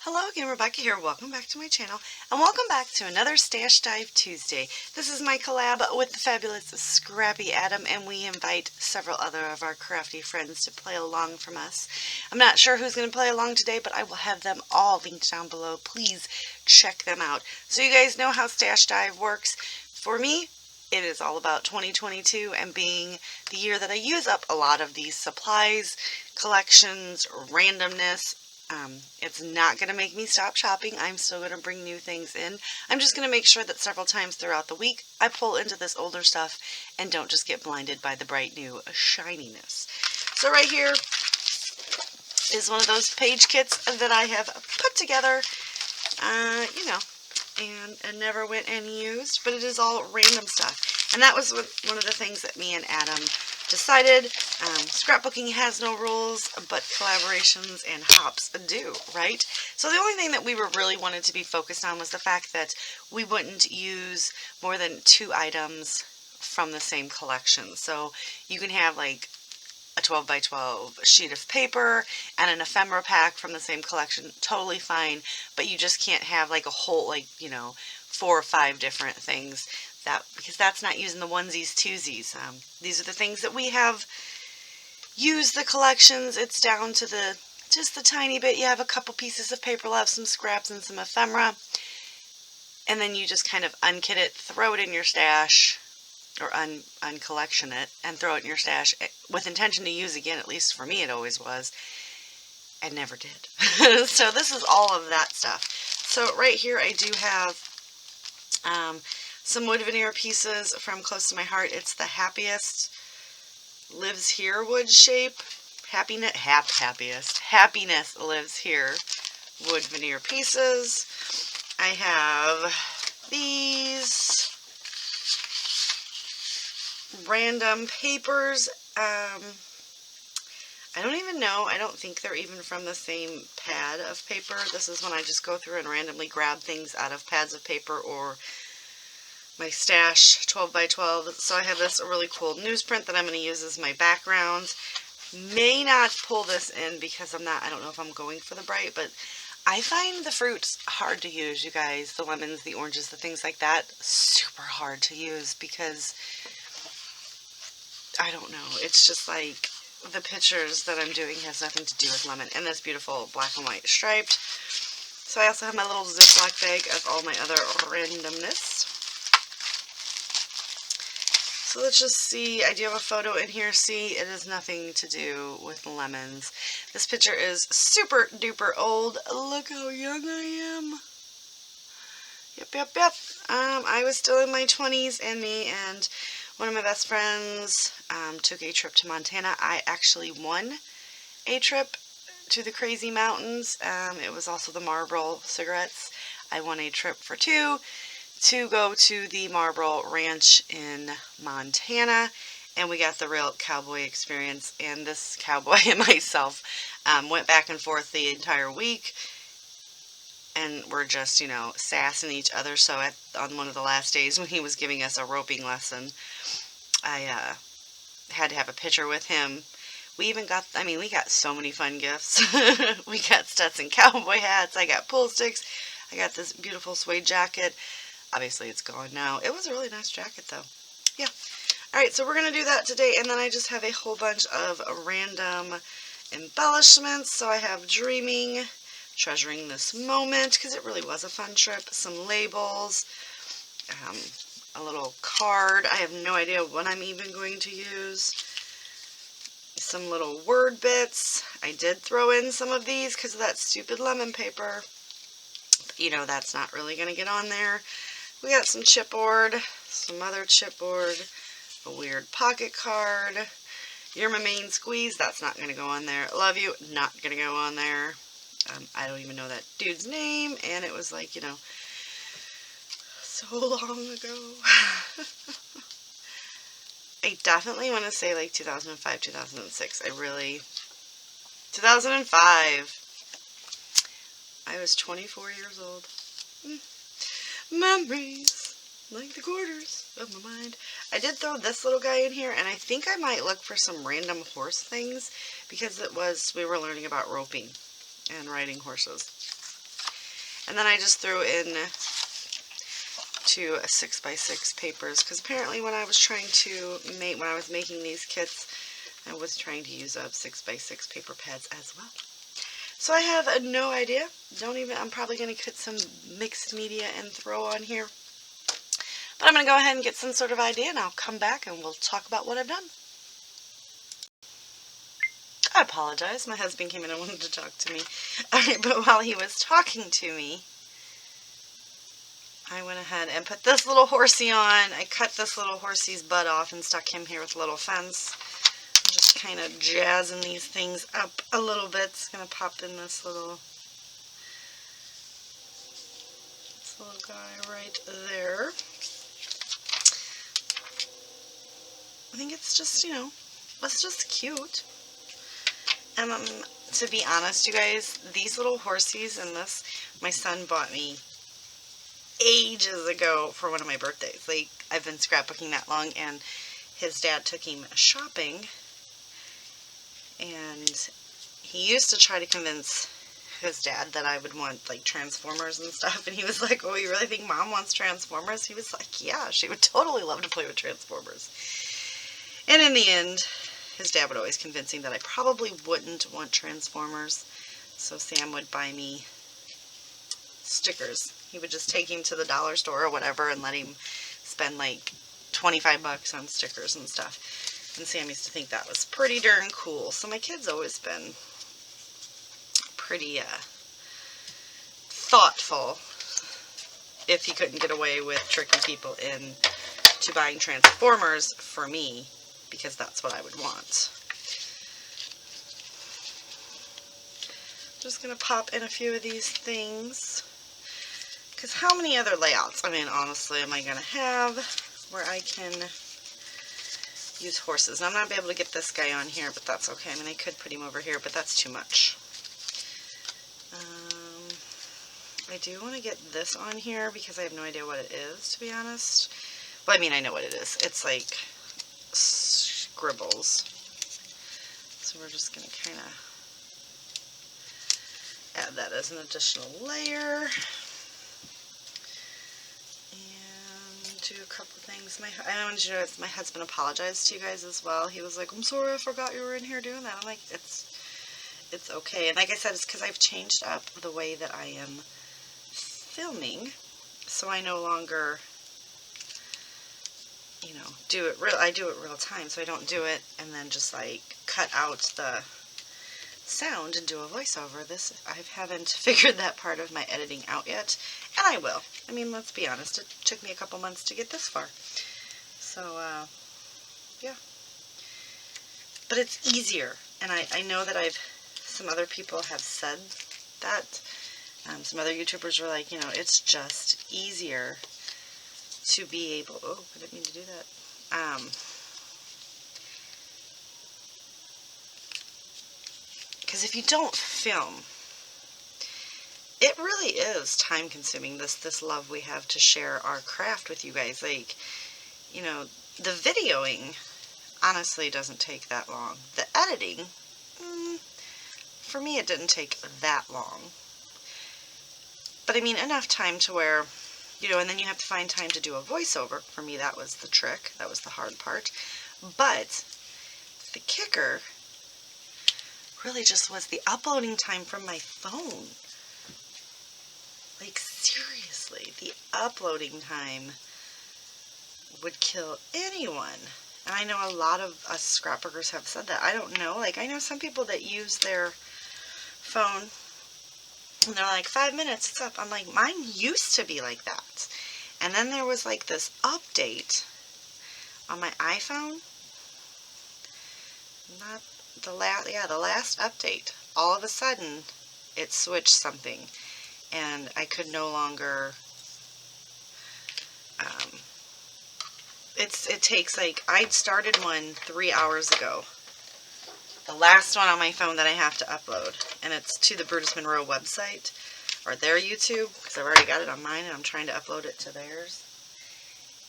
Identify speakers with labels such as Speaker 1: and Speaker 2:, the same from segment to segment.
Speaker 1: Hello again, Rebecca here. Welcome back to my channel, and welcome back to another Stash Dive Tuesday. This is my collab with the fabulous Scrappy Adam, and we invite several other of our crafty friends to play along from us. I'm not sure who's going to play along today, but I will have them all linked down below. Please check them out. So you guys know how Stash Dive works. For me, it is all about 2022 and being the year that I use up a lot of these supplies, collections, randomness. It's not going to make me stop shopping. I'm still going to bring new things in. I'm just going to make sure that several times throughout the week I pull into this older stuff and don't just get blinded by the bright new shininess. So right here is one of those page kits that I have put together, and never went unused, but it is all random stuff. And that was one of the things that me and Adam decided. Scrapbooking has no rules, but collaborations and hops do, right? So the only thing that we really wanted to be focused on was the fact that we wouldn't use more than 2 items from the same collection. So you can have like a 12 by 12 sheet of paper and an ephemera pack from the same collection, totally fine, but you just can't have like a whole, 4 or 5 different things, because that's not using the onesies, twosies. These are the things that we have used the collections. It's down to just the tiny bit. You have a couple pieces of paper left, some scraps and some ephemera, and then you just kind of unkit it, throw it in your stash, or uncollection it, and throw it in your stash with intention to use again. At least for me it always was. I never did. So this is all of that stuff. So right here I do have some wood veneer pieces from Close to My Heart. It's the Happiest Lives Here wood shape. Happiness Lives Here wood veneer pieces. I have these random papers. I don't even know. I don't think they're even from the same pad of paper. This is when I just go through and randomly grab things out of pads of paper or my stash 12 by 12. So I have this really cool newsprint that I'm going to use as my background. May not pull this in because I don't know if I'm going for the bright, but I find the fruits hard to use, you guys. The lemons, the oranges, the things like that, super hard to use because, I don't know, it's just like the pictures that I'm doing has nothing to do with lemon. And this beautiful black and white striped. So I also have my little Ziploc bag of all my other randomness. So let's just see. I do have a photo in here. See, it has nothing to do with lemons. This picture is super duper old. Look how young I am. Yep. I was still in my 20s, and me and one of my best friends took a trip to Montana. I actually won a trip to the crazy mountains. It was also the Marlboro cigarettes. I won a trip for 2 to go to the Marlboro Ranch in Montana, and we got the real cowboy experience. And this cowboy and myself went back and forth the entire week, and we're just, sassing each other. So on one of the last days when he was giving us a roping lesson, I had to have a picture with him. We even got, we got so many fun gifts. We got Stetson cowboy hats. I got pool sticks. I got this beautiful suede jacket. Obviously it's gone now. It was a really nice jacket though. Yeah. Alright, so we're going to do that today, and then I just have a whole bunch of random embellishments. So I have dreaming, treasuring this moment, because it really was a fun trip. Some labels, a little card. I have no idea what I'm even going to use. Some little word bits. I did throw in some of these because of that stupid lemon paper. But, that's not really going to get on there. We got some chipboard, some other chipboard, a weird pocket card. You're my main squeeze. That's not going to go on there. Love you. Not going to go on there. I don't even know that dude's name. And it was like, so long ago. I definitely want to say like 2005, 2006. 2005. I was 24 years old. Memories, like the quarters of my mind. I did throw this little guy in here, and I think I might look for some random horse things, because we were learning about roping and riding horses. And then I just threw in 2 6x6 papers, because apparently when I was making these kits, I was trying to use up 6x6 paper pads as well. So I have no idea. I'm probably going to cut some mixed media and throw on here. But I'm going to go ahead and get some sort of idea, and I'll come back and we'll talk about what I've done. I apologize. My husband came in and wanted to talk to me. Alright, but while he was talking to me, I went ahead and put this little horsey on. I cut this little horsey's butt off and stuck him here with a little fence. I'm just kind of jazzing these things up a little bit. It's going to pop in this little guy right there. I think it's just, it's just cute. And to be honest, you guys, these little horsies and this, my son bought me ages ago for one of my birthdays. Like, I've been scrapbooking that long, and his dad took him shopping, and he used to try to convince his dad that I would want, like, Transformers and stuff, and he was like, oh, you really think Mom wants Transformers? He was like, yeah, she would totally love to play with Transformers. And in the end, his dad would always convince him that I probably wouldn't want Transformers, so Sam would buy me stickers. He would just take him to the dollar store or whatever and let him spend like 25 bucks on stickers and stuff. And Sam used to think that was pretty darn cool. So my kid's always been pretty thoughtful if he couldn't get away with tricking people into buying Transformers for me, because that's what I would want. Just going to pop in a few of these things. Because how many other layouts, honestly, am I going to have where I can use horses? And I'm not going to be able to get this guy on here, but that's okay. I could put him over here, but that's too much. I do want to get this on here because I have no idea what it is, to be honest. Well, I know what it is. It's like scribbles. So we're just going to kind of add that as an additional layer. Do a couple things. I wanted you to know my husband apologized to you guys as well. He was like, I'm sorry, I forgot you were in here doing that. I'm like, it's okay. And like I said, it's because I've changed up the way that I am filming, so I no longer, I do it real time, so I don't do it and then just like cut out the sound and do a voiceover. I haven't figured that part of my editing out yet, and I will. Let's be honest, it took me a couple months to get this far. So, yeah. But it's easier, and I know that some other people have said that. Some other YouTubers were like, it's just easier to be able, oh, I didn't mean to do that. Because if you don't film, it really is time consuming, this love we have to share our craft with you guys. Like, the videoing honestly doesn't take that long. The editing, for me it didn't take that long. But enough time to where, and then you have to find time to do a voiceover. For me, that was the trick. That was the hard part. But the kicker really just was the uploading time from my phone. Like, seriously, the uploading time would kill anyone. And I know a lot of us scrapbookers have said that. I don't know. Like, I know some people that use their phone and they're like, 5 minutes, it's up. I'm like, mine used to be like that. And then there was like this update on my iPhone. The last update. All of a sudden, it switched something. And I could no longer, it takes like, I'd started one 3 hours ago. The last one on my phone that I have to upload, and it's to the Brutus Monroe website, or their YouTube, because I've already got it on mine, and I'm trying to upload it to theirs,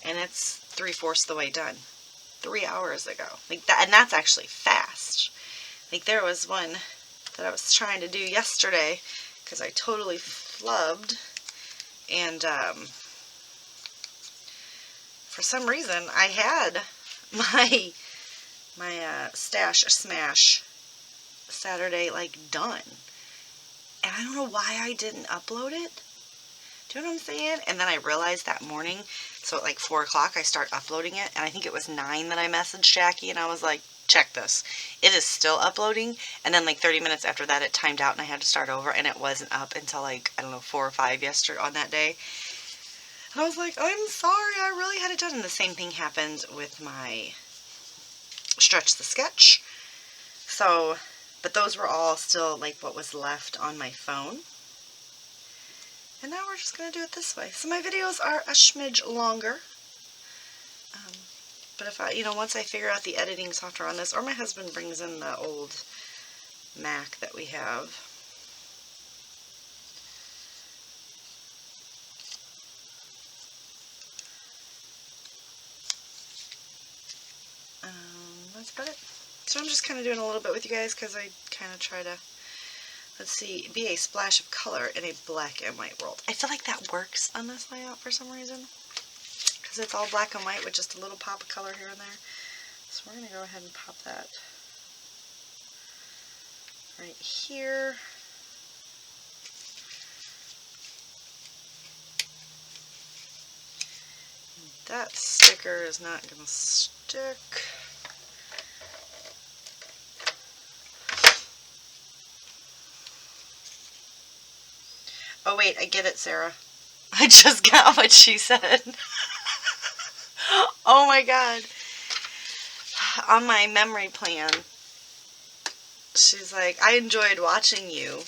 Speaker 1: and it's 3/4 the way done, 3 hours ago, like that, and that's actually fast. Like, there was one that I was trying to do yesterday, because I totally flubbed, And for some reason, I had my Stash Smash Saturday like done, and I don't know why I didn't upload it. Do you know what I'm saying? And then I realized that morning, so at like 4 o'clock I start uploading it, and I think it was 9 that I messaged Jackie, and I was like, check this. It is still uploading. And then like 30 minutes after that it timed out and I had to start over, and it wasn't up until like, I don't know, 4 or 5 yesterday on that day. And I was like, I'm sorry, I really had it done. And the same thing happened with my Stretch the Sketch. So, but those were all still like what was left on my phone. And now we're just going to do it this way. So my videos are a smidge longer. But if I, once I figure out the editing software on this, or my husband brings in the old Mac that we have. That's about it. So I'm just kind of doing a little bit with you guys because I kind of try to, let's see, be a splash of color in a black and white world. I feel like that works on this layout for some reason, because it's all black and white with just a little pop of color here and there. So we're going to go ahead and pop that right here. That sticker is not going to stick. Oh wait, I get it, Sarah. I just got what she said. Oh my god. On my memory plan, she's like, I enjoyed watching you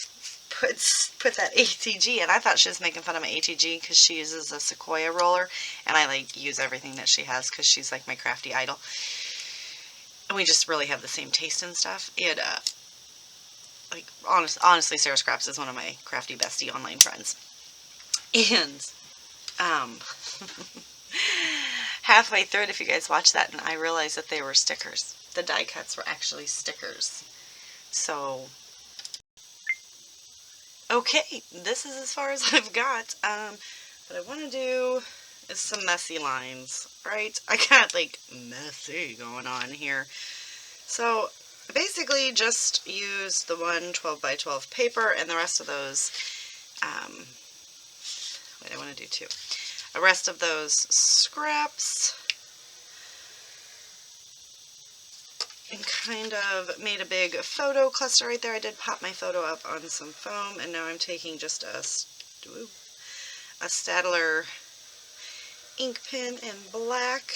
Speaker 1: put that ATG, and I thought she was making fun of my ATG because she uses a Sequoia roller, and I like use everything that she has because she's like my crafty idol. And we just really have the same taste and stuff. And like honestly, Sarah Scraps is one of my crafty bestie online friends. And halfway through it, if you guys watch that, and I realized that they were stickers. The die cuts were actually stickers. So, okay, this is as far as I've got. What I want to do is some messy lines, right? I got like messy going on here. So I basically just use the one 12 by 12 paper, and the rest of those, wait, I want to do two. The rest of those scraps, and kind of made a big photo cluster right there. I did pop my photo up on some foam, and now I'm taking just a Staedtler ink pen in black.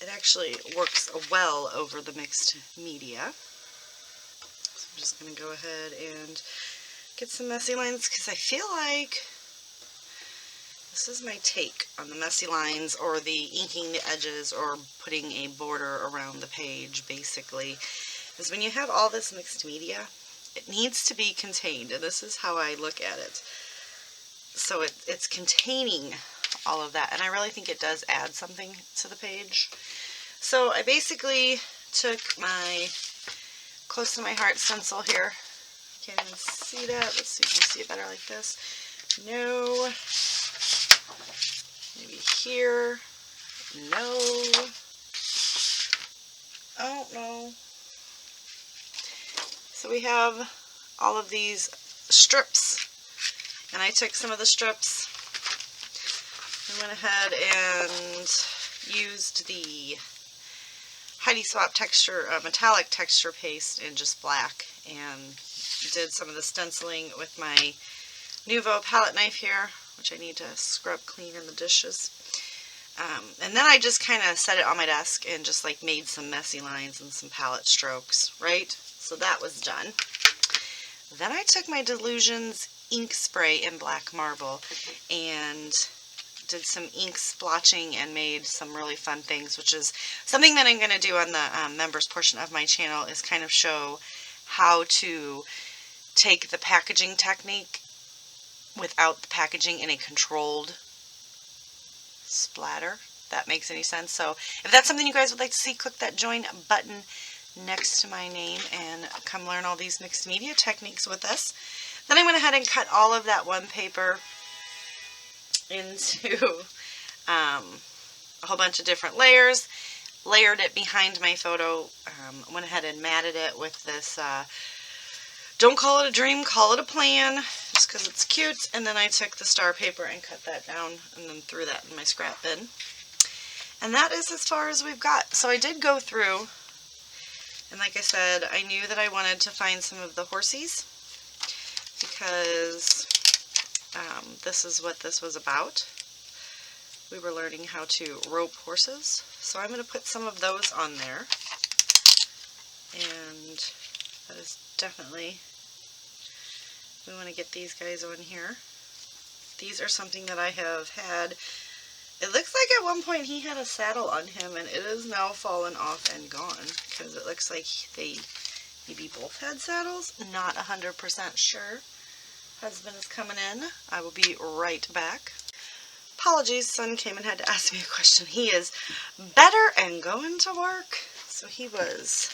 Speaker 1: It actually works well over the mixed media. So I'm just going to go ahead and get some messy lines, because I feel like this is my take on the messy lines, or the inking the edges, or putting a border around the page, basically. Is when you have all this mixed media, it needs to be contained, and this is how I look at it. So it's containing all of that, and I really think it does add something to the page. So I basically took my Close to My Heart stencil here. Can't even see that. Let's see if you can see it better like this. No. Maybe here. No. Oh, no. So we have all of these strips. And I took some of the strips and went ahead and used the Heidi Swap texture, metallic texture paste in just black, and did some of the stenciling with my Nuvo palette knife here, which I need to scrub clean in the dishes. And then I just kind of set it on my desk and just like made some messy lines and some palette strokes, right? So that was done. Then I took my Delusions ink spray in black marble and did some ink splotching and made some really fun things, which is something that I'm going to do on the members portion of my channel, is kind of show how to take the packaging technique without the packaging in a controlled splatter. If that makes any sense. So if that's something you guys would like to see, click that join button next to my name and come learn all these mixed media techniques with us. Then I went ahead and cut all of that one paper into a whole bunch of different layers, layered it behind my photo, went ahead and matted it with this, don't call it a dream, call it a plan, just because it's cute. And then I took the star paper and cut that down and then threw that in my scrap bin. And that is as far as we've got. So I did go through, and like I said, I knew that I wanted to find some of the horsies, because this is what this was about. We were learning how to rope horses. So I'm going to put some of those on there. And that is definitely, we want to get these guys on here. These are something that I have had. It looks like at one point he had a saddle on him, and it is now fallen off and gone, because it looks like they maybe both had saddles. Not 100% sure. Husband is coming in. I will be right back. Apologies, son came and had to ask me a question. He is better and going to work. So he was,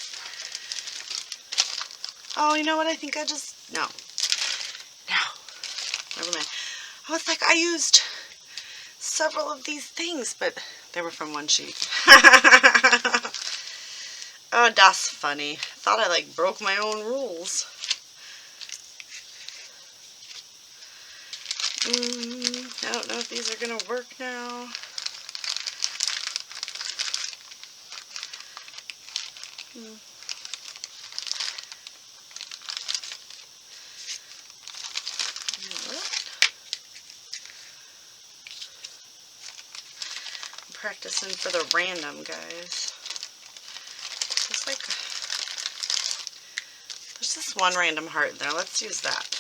Speaker 1: oh, you know what, I think I just, no, never mind. I was like, I used several of these things, but they were from one sheet. Oh, that's funny. Thought I like broke my own rules. I don't know if these are gonna work now. I'm practicing for the random, guys. Just like, there's this one random heart in there. Let's use that.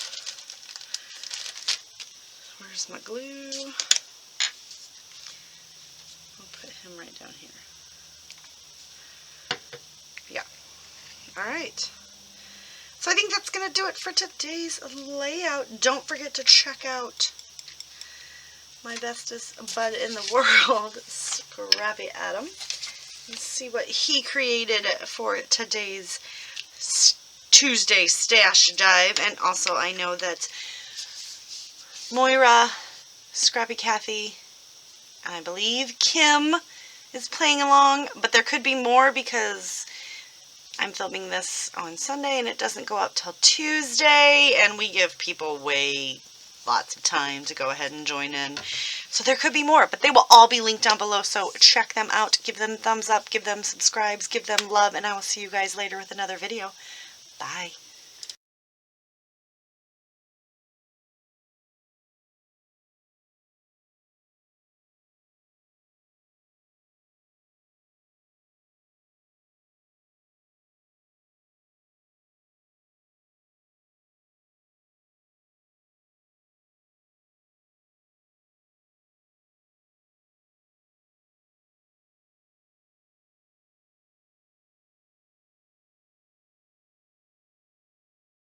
Speaker 1: Where's my glue? I'll put him right down here. Yeah. Alright. So I think that's going to do it for today's layout. Don't forget to check out my bestest bud in the world, Scrappy Adam. Let's see what he created for today's Tuesday stash dive. And also I know that Moira, Scrappy Kathy, and I believe Kim is playing along, but there could be more because I'm filming this on Sunday and it doesn't go up till Tuesday, and we give people lots of time to go ahead and join in. So there could be more, but they will all be linked down below, so check them out, give them thumbs up, give them subscribes, give them love, and I will see you guys later with another video. Bye.